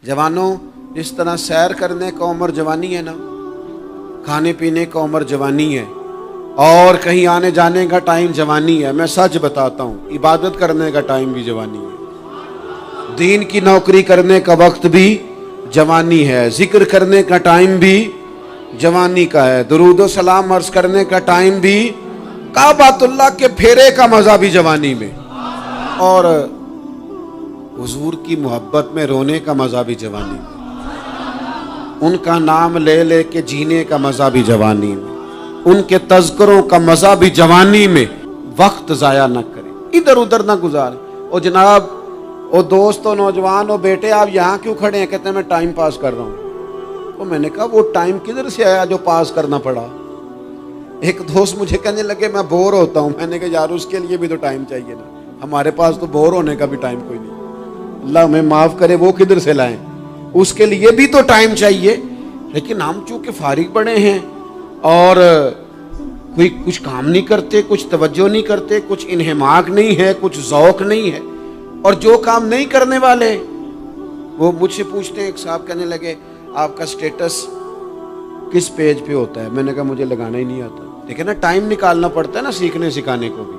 जवानों, जिस तरह सैर करने का उम्र जवानी है ना, खाने पीने का उम्र जवानी है, और कहीं आने जाने का टाइम जवानी है। मैं सच बताता हूँ, इबादत करने का टाइम भी जवानी है, दीन की नौकरी करने का वक्त भी जवानी है, जिक्र करने का टाइम भी जवानी का है, दुरूद व सलाम अर्ज करने का टाइम भी, काबातुल्लाह के फेरे का मजा भी जवानी में, और हुजूर की मोहब्बत में रोने का मजा भी जवानी में, उनका नाम ले ले के जीने का मजा भी जवानी में, उनके तज़किरों का मजा भी जवानी में। वक्त जाया न करें, इधर उधर ना गुजारें। और जनाब, ओ दोस्त, ओ नौजवान, ओ बेटे, आप यहाँ क्यों खड़े हैं? कहते हैं मैं टाइम पास कर रहा हूँ। तो मैंने कहा वो टाइम किधर से आया जो पास करना पड़ा? एक दोस्त मुझे कहने लगे मैं बोर होता हूँ। मैंने कहा यार उसके लिए भी तो टाइम चाहिए ना, हमारे पास तो बोर होने का भी टाइम कोई नहीं। अल्लाह हमें माफ करे, वो किधर से लाएं? उसके लिए भी तो टाइम चाहिए। लेकिन हम चूंकि फारिग पड़े हैं और कोई कुछ काम नहीं करते, कुछ तवज्जो नहीं करते, कुछ इन्हिमाक नहीं है, कुछ ज़ौक नहीं है, और जो काम नहीं करने वाले वो मुझसे पूछते हैं। एक साहब कहने लगे आपका स्टेटस किस पेज पे होता है? मैंने कहा मुझे लगाना ही नहीं आता। देखिए ना, टाइम निकालना पड़ता है ना सीखने सिखाने को भी।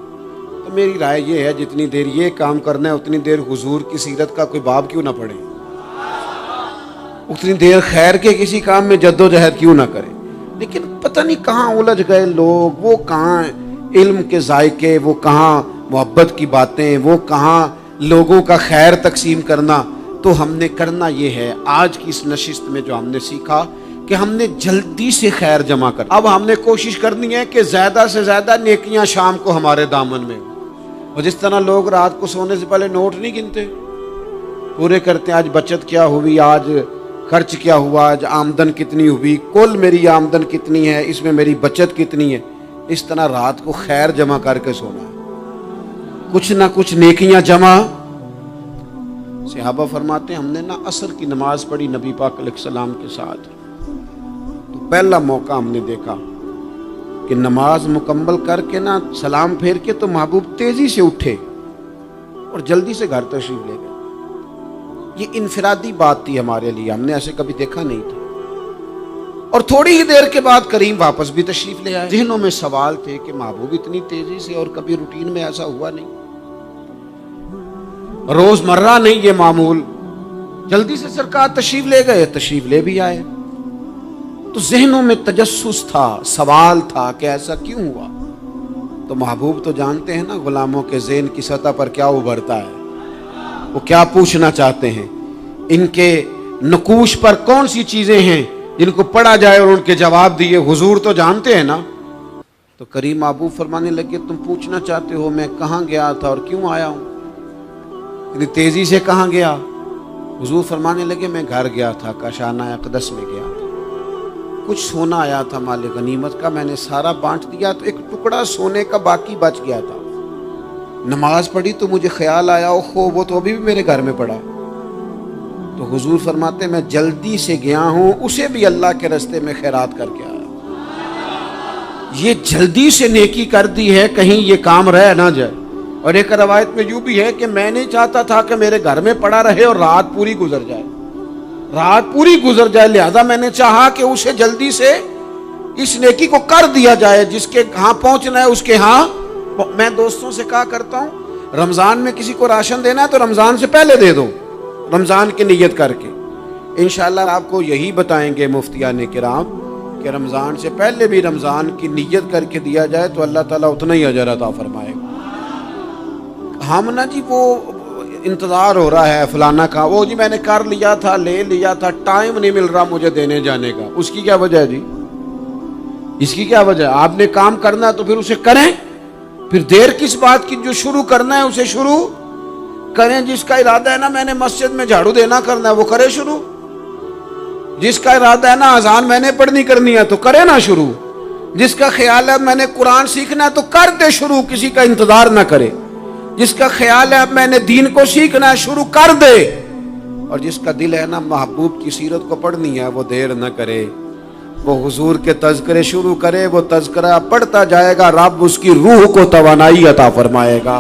तो मेरी राय ये है, जितनी देर ये काम करना है उतनी देर हुजूर की सीरत का कोई बाब क्यों ना पढ़े, उतनी देर खैर के किसी काम में जद्दोजहद क्यों ना करें। लेकिन पता नहीं कहाँ उलझ गए लोग, वो कहाँ इल्म के जायके, वो कहाँ मोहब्बत की बातें, वो कहाँ लोगों का खैर तकसीम करना। तो हमने करना ये है, आज की इस नशिस्त में जो हमने सीखा कि हमने जल्दी से खैर जमा कर, अब हमने कोशिश करनी है कि ज़्यादा से ज़्यादा नेकियां शाम को हमारे दामन में हो। और जिस तरह लोग रात को सोने से पहले नोट नहीं गिनते, पूरे करते हैं, आज बचत क्या हुई, आज खर्च क्या हुआ, आज आमदन कितनी हुई, कुल मेरी आमदन कितनी है, इसमें मेरी बचत कितनी है। इस तरह रात को खैर जमा करके सोना, कुछ ना कुछ नेकियां जमा। सहाबा फरमाते हैं हमने ना असर की नमाज पढ़ी नबी पाक अलैहिस्सलाम के साथ, तो पहला मौका हमने देखा कि नमाज मुकम्मल करके ना सलाम फेर के तो महबूब तेजी से उठे और जल्दी से घर तशरीफ ले गए। ये इनफरादी बात थी हमारे लिए, हमने ऐसे कभी देखा नहीं था। और थोड़ी ही देर के बाद करीम वापस भी तशरीफ ले आए। ज़हनों में सवाल थे कि महबूब इतनी तेजी से, और कभी रूटीन में ऐसा हुआ नहीं, रोजमर्रा नहीं ये मामूल। जल्दी से सरकार तशरीफ ले गए, तशरीफ ले भी आए। तो ज़हनों में तजस्सुस था, सवाल था कि ऐसा क्यों हुआ। तो महबूब तो जानते हैं ना गुलामों के ज़हन की सतह पर क्या उभरता है, वो क्या पूछना चाहते हैं, इनके नकूश पर कौन सी चीजें हैं जिनको पढ़ा जाए और उनके जवाब दिए। हुजूर तो जानते हैं ना। तो करीम महबूब फरमाने लगे तुम पूछना चाहते हो मैं कहाँ गया था और क्यों आया हूँ, इतनी तेजी से कहाँ गया? हुजूर फरमाने लगे मैं घर गया था, काशाना अक़दस में गया था, कुछ सोना आया था माल गनीमत का, मैंने सारा बांट दिया, तो एक टुकड़ा सोने का बाकी बच गया था। नमाज पढ़ी तो मुझे ख्याल आया ओहो वो तो अभी भी मेरे घर में पड़ा। तो हुजूर फरमाते मैं जल्दी से गया हूं, उसे भी अल्लाह के रास्ते में खैरात करके आया। ये जल्दी से नेकी कर दी है, कहीं ये काम रह ना जाए। और एक रवायत में यूं भी है कि मैं नहीं चाहता था कि मेरे घर में पड़ा रहे और रात पूरी गुजर जाए, रात पूरी गुजर जाए, लिहाजा मैंने चाहा कि उसे जल्दी से इस नेकी को कर दिया जाए, जिसके यहाँ पहुंचना है उसके यहाँ। मैं दोस्तों से कहा करता हूँ, रमजान में किसी को राशन देना है तो रमजान से पहले दे दो, रमजान की नियत करके। इंशाअल्लाह आपको यही बताएंगे मुफ्तियाने किराम कि रमजान से पहले भी रमजान की नियत करके दिया जाए तो अल्लाह ताला उतना ही अजर अता फरमाएगा। हम ना जी वो इंतजार हो रहा है फलाना का, वो जी मैंने कर लिया था, ले लिया था, टाइम नहीं मिल रहा मुझे देने जाने का। उसकी क्या वजह है जी, इसकी क्या वजह है? आपने काम करना है तो फिर उसे करें, फिर देर किस बात की? जो शुरू करना है उसे शुरू करें। जिसका इरादा है ना मैंने मस्जिद में झाड़ू देना करना है वो करे शुरू, जिसका इरादा है ना अजान मैंने पढ़नी करनी है तो करे ना शुरू, जिसका ख्याल है मैंने कुरान सीखना है तो कर दे शुरू, किसी का इंतजार ना करे, जिसका ख्याल है मैंने दीन को सीखना है शुरू कर दे, और जिसका दिल है ना महबूब की सीरत को पढ़नी है वो देर न करे, वो हुजूर के तज़किरे शुरू करे, वो तज़किरा पढ़ता जाएगा, रब उसकी रूह को तवानाई अता फरमाएगा,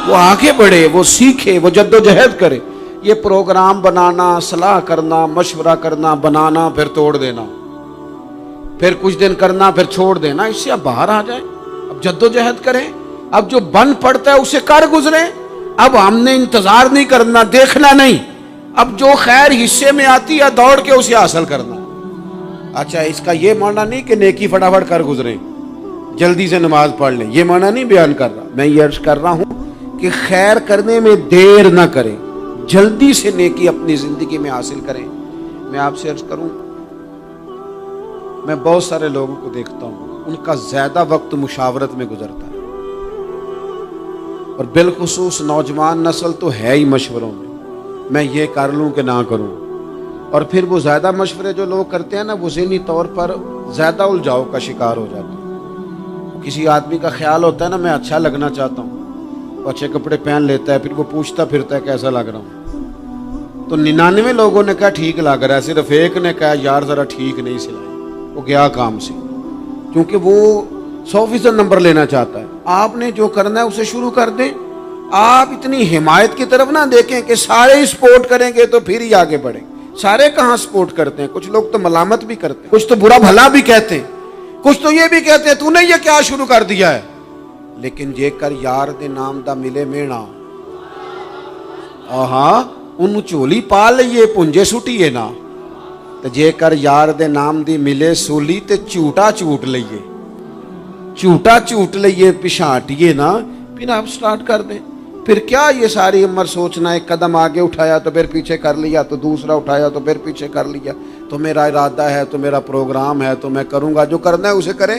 वो आगे बढ़े, वो सीखे, वो जद्दोजहद करे। یہ پروگرام بنانا، صلاح کرنا، مشورہ کرنا، بنانا پھر توڑ دینا، پھر کچھ دن کرنا پھر چھوڑ دینا، اس سے اب باہر آ جائیں، اب جدوجہد کریں، اب جو بن پڑتا ہے اسے کر گزریں۔ اب ہم نے انتظار نہیں کرنا، دیکھنا نہیں، اب جو خیر حصے میں آتی ہے دوڑ کے اسے حاصل کرنا۔ اچھا، اس کا یہ معنی نہیں کہ نیکی فٹافٹ کر گزریں، جلدی سے نماز پڑھ لیں، یہ معنی نہیں بیان کر رہا۔ میں یہ عرض کر رہا ہوں کہ خیر کرنے میں دیر نہ کریں، جلدی سے نیکی اپنی زندگی میں حاصل کریں۔ میں آپ سے عرض کروں، میں بہت سارے لوگوں کو دیکھتا ہوں، ان کا زیادہ وقت مشاورت میں گزرتا ہے، اور بالخصوص نوجوان نسل تو ہے ہی مشوروں میں یہ کر لوں کہ نہ کروں، اور پھر وہ زیادہ مشورے جو لوگ کرتے ہیں نا، وہ ذہنی طور پر زیادہ الجھاؤ کا شکار ہو جاتے ہیں۔ کسی آدمی کا خیال ہوتا ہے نا، میں اچھا لگنا چاہتا ہوں، وہ اچھے کپڑے پہن لیتا ہے، پھر وہ پوچھتا پھرتا ہے کیسا لگ رہا ہوں، تو 99 لوگوں نے کہا ٹھیک لگ رہا ہے، صرف ایک نے کہا یار ذرا ٹھیک نہیں سلائی، وہ گیا کام سے، کیونکہ وہ 100% نمبر لینا چاہتا ہے۔ آپ نے جو کرنا ہے اسے شروع کر دیں، آپ اتنی حمایت کی طرف نہ دیکھیں کہ سارے ہی سپورٹ کریں گے تو پھر ہی آگے بڑھیں۔ سارے کہاں سپورٹ کرتے ہیں، کچھ لوگ تو ملامت بھی کرتے ہیں، کچھ تو برا بھلا بھی کہتے ہیں، کچھ تو یہ بھی کہتے ہیں تو نے یہ کیا شروع کر دیا ہے۔ لیکن جے کر یار دے نام دا ملے مینا، ہاں ان چولی پا لئیے پنجے سٹیے نا، تو جے کر یار دے نام دی ملے سولی تے چوٹا چوٹ لئیے، چوٹا چوٹ لئیے پچھاٹیے نا، پھر آپ سٹارٹ کر دیں۔ پھر کیا یہ ساری عمر سوچنا، ایک قدم آگے اٹھایا تو پھر پیچھے کر لیا، تو دوسرا اٹھایا تو پھر پیچھے کر لیا، تو میرا ارادہ ہے، تو میرا پروگرام ہے، تو میں کروں گا، جو کرنا ہے اسے کریں،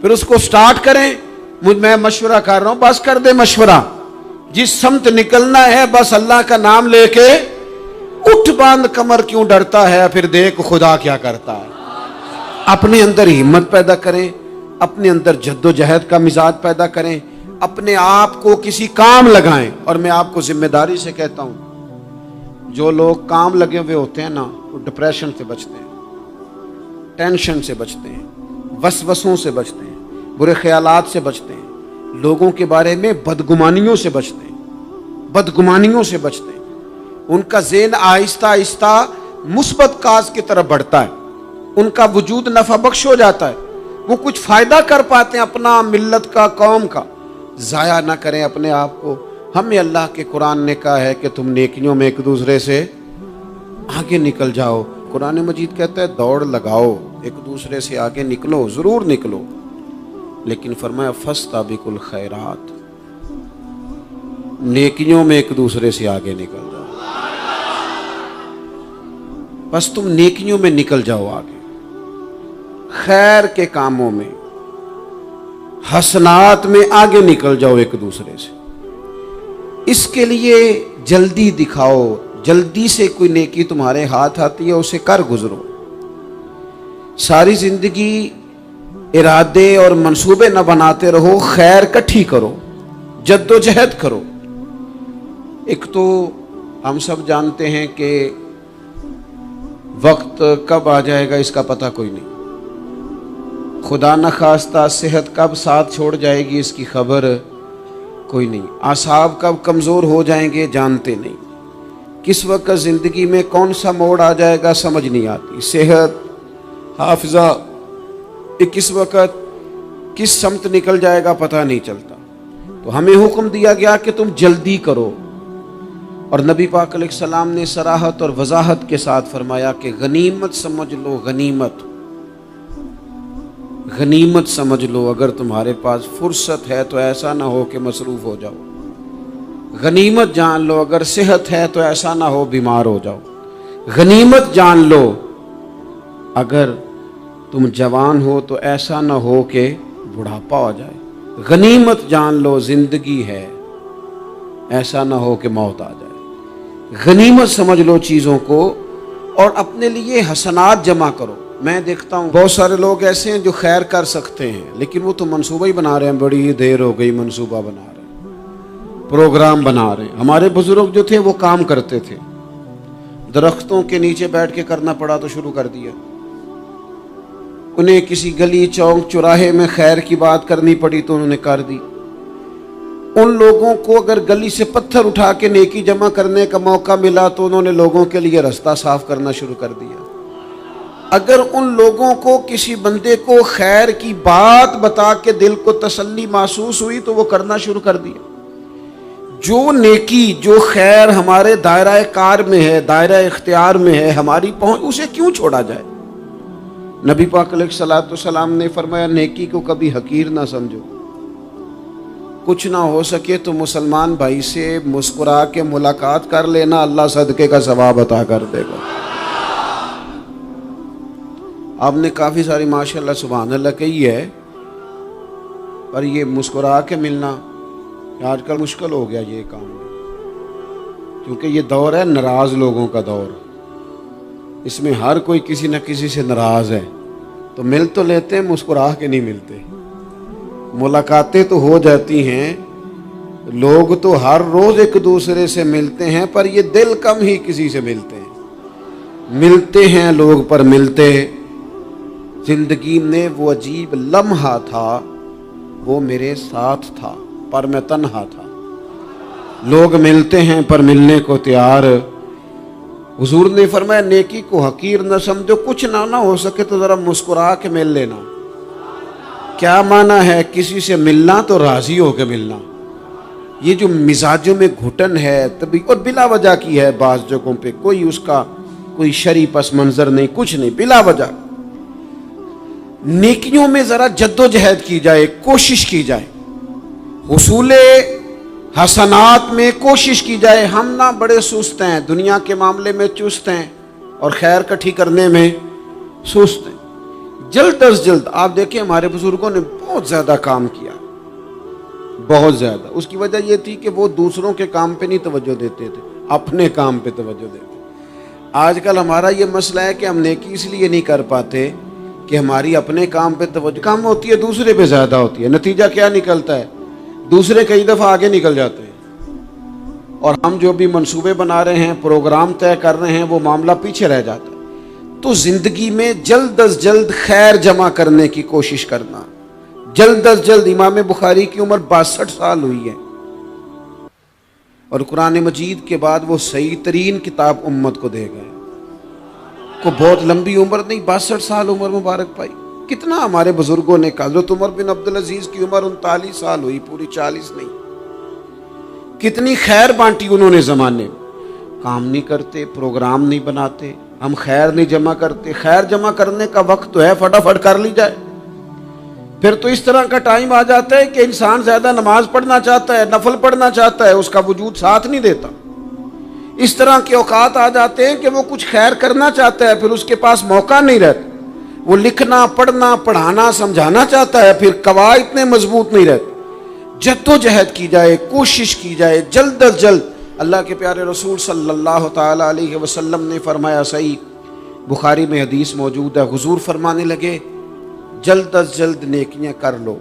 پھر اس کو سٹارٹ کریں۔ میں مشورہ کر رہا ہوں، بس کر دے مشورہ، جس سمت نکلنا ہے بس اللہ کا نام لے کے اٹھ، باندھ کمر کیوں ڈرتا ہے، پھر دیکھ خدا کیا کرتا ہے۔ اپنے اندر ہمت پیدا کریں، اپنے اندر جد و جہد کا مزاج پیدا کریں، اپنے آپ کو کسی کام لگائیں۔ اور میں آپ کو ذمہ داری سے کہتا ہوں، جو لوگ کام لگے ہوئے ہوتے ہیں نا، وہ ڈپریشن سے بچتے ہیں، ٹینشن سے بچتے ہیں، وسوسوں سے بچتے ہیں، برے خیالات سے بچتے ہیں، لوگوں کے بارے میں بدگمانیوں سے بچتے ہیں، بدگمانیوں سے بچتے ہیں۔ ان کا ذہن آہستہ آہستہ مثبت کاز کی طرف بڑھتا ہے، ان کا وجود نفع بخش ہو جاتا ہے، وہ کچھ فائدہ کر پاتے ہیں اپنا، ملت کا، قوم کا۔ ضائع نہ کریں اپنے آپ کو۔ ہمیں اللہ کے قرآن نے کہا ہے کہ تم نیکیوں میں ایک دوسرے سے آگے نکل جاؤ۔ قرآن مجید کہتا ہے دوڑ لگاؤ، ایک دوسرے سے آگے نکلو، ضرور نکلو، لیکن فرمایا فاستبقوا الخیرات، نیکیوں میں ایک دوسرے سے آگے نکل جاؤ۔ بس تم نیکیوں میں نکل جاؤ آگے، خیر کے کاموں میں، حسنات میں آگے نکل جاؤ ایک دوسرے سے۔ اس کے لیے جلدی دکھاؤ، جلدی سے کوئی نیکی تمہارے ہاتھ آتی ہے اسے کر گزرو۔ ساری زندگی ارادے اور منصوبے نہ بناتے رہو، خیر کٹھی کرو، جد و جہد کرو۔ ایک تو ہم سب جانتے ہیں کہ وقت کب آ جائے گا اس کا پتہ کوئی نہیں، خدا نخواستہ صحت کب ساتھ چھوڑ جائے گی اس کی خبر کوئی نہیں، اعصاب کب کمزور ہو جائیں گے جانتے نہیں، کس وقت زندگی میں کون سا موڑ آ جائے گا سمجھ نہیں آتی، صحت، حافظہ کس وقت کس سمت نکل جائے گا پتہ نہیں چلتا۔ تو ہمیں حکم دیا گیا کہ تم جلدی کرو، اور نبی پاک علیہ السلام نے صراحت اور وضاحت کے ساتھ فرمایا کہ غنیمت سمجھ لو، غنیمت غنیمت سمجھ لو، اگر تمہارے پاس فرصت ہے تو ایسا نہ ہو کہ مصروف ہو جاؤ، غنیمت جان لو اگر صحت ہے تو ایسا نہ ہو بیمار ہو جاؤ، غنیمت جان لو اگر تم جوان ہو تو ایسا نہ ہو کہ بڑھاپا ہو جائے، غنیمت جان لو زندگی ہے، ایسا نہ ہو کہ موت آ جائے۔ غنیمت سمجھ لو چیزوں کو، اور اپنے لیے حسنات جمع کرو۔ میں دیکھتا ہوں بہت سارے لوگ ایسے ہیں جو خیر کر سکتے ہیں، لیکن وہ تو منصوبہ ہی بنا رہے ہیں، بڑی دیر ہو گئی منصوبہ بنا رہے ہیں، پروگرام بنا رہے ہیں۔ ہمارے بزرگ جو تھے وہ کام کرتے تھے، درختوں کے نیچے بیٹھ کے کرنا پڑا تو شروع کر دیا، انہیں کسی گلی چوک چوراہے میں خیر کی بات کرنی پڑی تو انہوں نے کر دی، उन लोगों को अगर गली से पत्थर उठा के नेकी जमा करने का मौका मिला तो उन्होंने लोगों के लिए रास्ता साफ करना शुरू कर दिया। अगर उन लोगों को किसी बंदे को खैर की बात बता के दिल को तसल्ली महसूस हुई तो वो करना शुरू कर दिया। जो नेकी, जो खैर हमारे दायरा कार में है, दायरा इख्तियार में है, हमारी पहुंच, उसे क्यों छोड़ा जाए। नबी पाक अलैहिस्सलाम ने फरमाया, नेकी को कभी हकीर ना समझो। कुछ ना हो सके तो मुसलमान भाई से मुस्कुरा के मुलाकात कर लेना, अल्लाह सदके का सवाब अता कर देगा। आपने काफ़ी सारी माशाअल्लाह सुभान अल्लाह कही है, पर ये मुस्कुरा के मिलना आजकल मुश्किल हो गया ये काम, क्योंकि ये दौर है नाराज़ लोगों का दौर। इसमें हर कोई किसी न किसी से नाराज़ है, तो मिल तो लेते हैं, मुस्कुरा के नहीं मिलते। मुलाकातें तो हो जाती हैं, लोग तो हर रोज़ एक दूसरे से मिलते हैं, पर ये दिल कम ही किसी से मिलते हैं। मिलते हैं लोग पर मिलते। जिंदगी में वो अजीब लम्हा था, वो मेरे साथ था पर मैं तन्हा था। लोग मिलते हैं पर मिलने को तैयार। हुजूर ने फरमाया, नेकी को हकीर न समझो, कुछ ना हो सके तो ज़रा मुस्कुरा के मिल लेना। क्या माना है, किसी से मिलना तो राज़ी होकर मिलना। ये जो मिजाजों में घुटन है तभी, और बिला वजह की है बाज़ जगहों पे, कोई उसका कोई शरी पस मंज़र नहीं, कुछ नहीं, बिला वजह। नेकियों में ज़रा जद्दोजहद की जाए, कोशिश की जाए, हुसूले हसनात में कोशिश की जाए। हम ना बड़े सुस्त हैं, दुनिया के मामले में चुस्त हैं और खैर इकट्ठी करने में सुस्त हैं। जल्द अज जल्द आप देखें, हमारे बुजुर्गों ने बहुत ज़्यादा काम किया, बहुत ज़्यादा। उसकी वजह यह थी कि वो दूसरों के काम पे नहीं तवज्जो देते थे, अपने काम पे तवज्जो देते। आजकल हमारा ये मसला है कि हम नेकी इसलिए नहीं कर पाते कि हमारी अपने काम पे तवज्जो कम होती है, दूसरे पे ज़्यादा होती है। नतीजा क्या निकलता है, दूसरे कई दफ़ा आगे निकल जाते हैं और हम जो भी मंसूबे बना रहे हैं, प्रोग्राम तय कर रहे हैं, वो मामला पीछे रह जाता है। तो ज़िंदगी में जल्द अज जल्द खैर जमा करने की कोशिश करना, जल्द अज जल्द। इमाम बुखारी की उम्र 62 साल हुई है और कुरान मजीद के बाद वो सही तरीन किताब उम्मत को दे गए। को बहुत लंबी उम्र नहीं, 62 साल उम्र मुबारक पाई। कितना हमारे बुजुर्गों ने, हज़रत उमर बिन अब्दुल अजीज की उम्र 39 साल हुई, पूरी 40 नहीं। कितनी खैर बांटी उन्होंने ज़माने में। काम नहीं करते, प्रोग्राम नहीं बनाते, हम खैर नहीं जमा करते। खैर जमा करने का वक्त तो है, फटाफट कर ली जाए। फिर तो इस तरह का टाइम आ जाता है कि इंसान ज़्यादा नमाज पढ़ना चाहता है, नफल पढ़ना चाहता है, उसका वजूद साथ नहीं देता। इस तरह के औकात आ जाते हैं कि वो कुछ खैर करना चाहता है, फिर उसके पास मौका नहीं रहता। वो लिखना, पढ़ना, पढ़ाना, समझाना चाहता है, फिर कवायद इतने मजबूत नहीं रहते। जद्दोजहद की जाए, कोशिश की जाए, जल्द अज जल्द। अल्लाह के प्यारे रसूल सल्लल्लाहु ताला अलैहि वसल्लम ने फरमाया, सही बुखारी में हदीस मौजूद है, हुजूर फरमाने लगे, जल्द अज जल्द नेकियां कर लो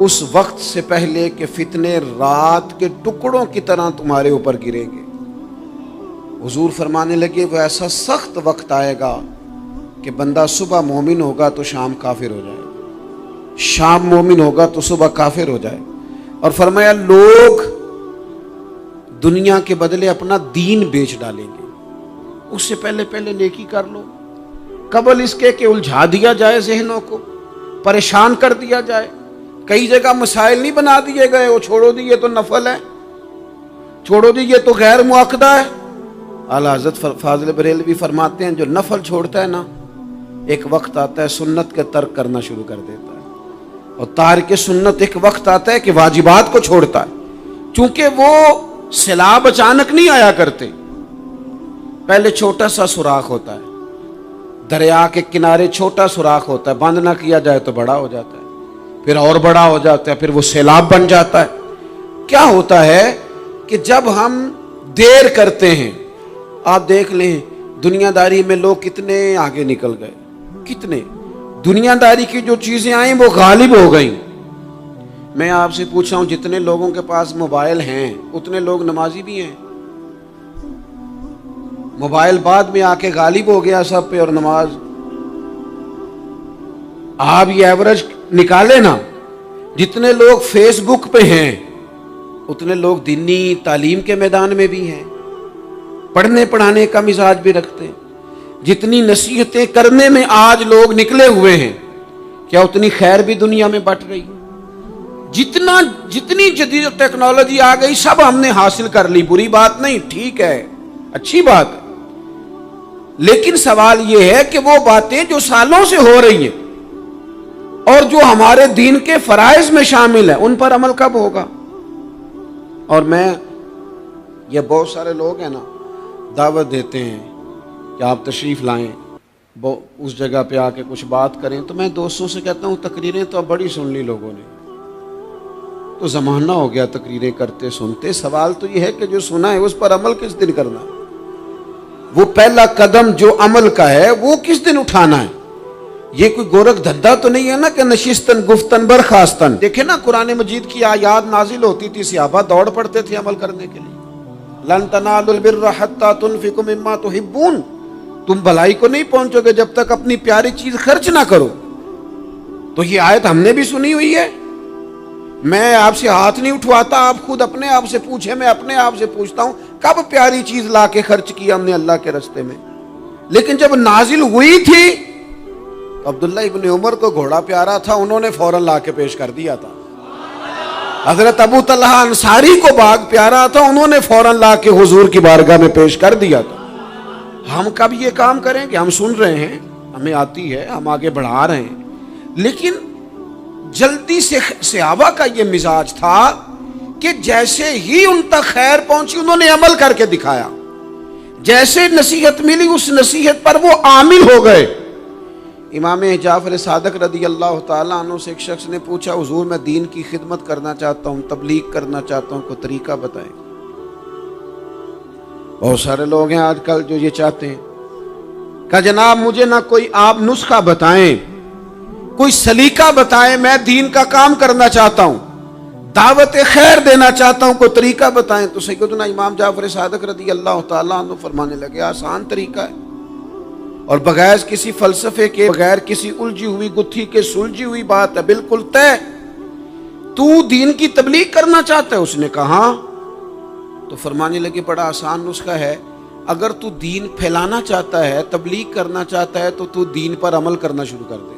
उस वक्त से पहले कि फितने रात के टुकड़ों की तरह तुम्हारे ऊपर गिरेंगे। हुजूर फरमाने लगे, वो ऐसा सख्त वक्त आएगा कि बंदा सुबह मोमिन होगा तो शाम काफिर हो जाए, शाम मोमिन होगा तो सुबह काफिर हो जाए। और फरमाया, लोग दुनिया के बदले अपना दीन बेच डालेंगे। उससे पहले पहले नेकी कर लो, कबल इसके कि उलझा दिया जाए, जहनों को परेशान कर दिया जाए। कई जगह मसाइल नहीं बना दिए गए, वो छोड़ो दी ये तो नफल है, छोड़ो दी ये तो गैर मुअक्कदा है। आला हज़रत फाज़िल बरेलवी फरमाते हैं, जो नफल छोड़ता है ना, एक वक्त आता है सुन्नत के तर्क करना शुरू कर देता है, और तारिक सुन्नत एक वक्त आता है कि वाजिबात को छोड़ता है। चूंकि वो सैलाब अचानक नहीं आया करते, पहले छोटा सा सुराख होता है, दरिया के किनारे छोटा सुराख होता है, बंद ना किया जाए तो बड़ा हो जाता है, फिर और बड़ा हो जाता है, फिर वो सैलाब बन जाता है। क्या होता है कि जब हम देर करते हैं, आप देख लें दुनियादारी में लोग कितने आगे निकल गए, कितने दुनियादारी की जो चीजें आई वो गालिब हो गई। मैं आपसे पूछ रहा हूं, जितने लोगों के पास मोबाइल हैं उतने लोग नमाजी भी हैं। मोबाइल बाद में आके गालिब हो गया सब पे, और नमाज, आप ये एवरेज निकाले ना, जितने लोग फेसबुक पे हैं اتنے لوگ دینی تعلیم کے میدان میں بھی ہیں، پڑھنے پڑھانے کا مزاج بھی رکھتے ہیں۔ جتنی نصیحتیں کرنے میں آج لوگ نکلے ہوئے ہیں، کیا اتنی خیر بھی دنیا میں بٹ رہی؟ جتنی جدید ٹیکنالوجی آ گئی سب ہم نے حاصل کر لی، بری بات نہیں، ٹھیک ہے، اچھی بات ہے، لیکن سوال یہ ہے کہ وہ باتیں جو سالوں سے ہو رہی ہیں اور جو ہمارے دین کے فرائض میں شامل ہیں ان پر عمل کب ہوگا؟ اور یہ بہت سارے لوگ ہیں نا، دعوت دیتے ہیں کہ آپ تشریف لائیں، اس جگہ پہ آ کے کچھ بات کریں، تو میں دوستوں سے کہتا ہوں تقریریں تو اب بڑی سن لی لوگوں نے، تو زمانہ ہو گیا تقریریں کرتے سنتے۔ سوال تو یہ ہے کہ جو سنا ہے اس پر عمل کس دن کرنا ہے؟ وہ پہلا قدم جو عمل کا ہے وہ کس دن اٹھانا ہے؟ یہ کوئی گورکھ دھندا تو نہیں ہے نا کہ نشستن گفتن برخاستن۔ دیکھیں نا قرآن مجید کی آیات نازل ہوتی تھی، صحابہ دوڑ پڑتے تھے عمل کرنے کے لیے۔ لن تنالوا البر حتى تنفقوا مما تحبون، تم بھلائی کو نہیں پہنچو گے جب تک اپنی پیاری چیز خرچ نہ کرو۔ تو یہ آیت ہم نے بھی سنی ہوئی ہے، میں آپ سے ہاتھ نہیں اٹھواتا، آپ خود اپنے آپ سے پوچھیں، میں اپنے آپ سے پوچھتا ہوں کب پیاری چیز لا کے خرچ کیا ہم نے اللہ کے راستے میں؟ لیکن جب نازل ہوئی تھی تو عبداللہ ابن عمر کو گھوڑا پیارا تھا، انہوں نے فوراً لا کے پیش کر دیا تھا۔ حضرت ابو طلحہ انصاری کو باغ پیارا تھا، انہوں نے فوراً لا کے حضور کی بارگاہ میں پیش کر دیا تھا۔ ہم کب یہ کام کریں کہ ہم سن رہے ہیں، ہمیں آتی ہے، ہم آگے بڑھا رہے ہیں، لیکن جلدی سے صحابہ کا یہ مزاج تھا کہ جیسے ہی ان تک خیر پہنچی انہوں نے عمل کر کے دکھایا، جیسے نصیحت ملی اس نصیحت پر وہ عامل ہو گئے۔ امام جعفر صادق رضی اللہ تعالیٰ عنہ سے ایک شخص نے پوچھا، حضور میں دین کی خدمت کرنا چاہتا ہوں، تبلیغ کرنا چاہتا ہوں، کوئی طریقہ بتائیں۔ بہت سارے لوگ ہیں آج کل جو یہ چاہتے ہیں، کہا جناب مجھے نہ کوئی آپ نسخہ بتائیں، کوئی سلیقہ بتائیں، میں دین کا کام کرنا چاہتا ہوں، دعوت خیر دینا چاہتا ہوں، کوئی طریقہ بتائیں۔ تو سیدنا امام جعفر صادق رضی اللہ تعالیٰ عنہ فرمانے لگے، آسان طریقہ ہے، اور بغیر کسی فلسفے کے، بغیر کسی الجھی ہوئی گتھی کے سلجھی ہوئی بات ہے، بالکل طے۔ تو دین کی تبلیغ کرنا چاہتا ہے؟ اس نے کہا ہاں۔ تو فرمانے لگے بڑا آسان نسخہ ہے، اگر تو دین پھیلانا چاہتا ہے، تبلیغ کرنا چاہتا ہے، تو تو دین پر عمل کرنا شروع کر دے۔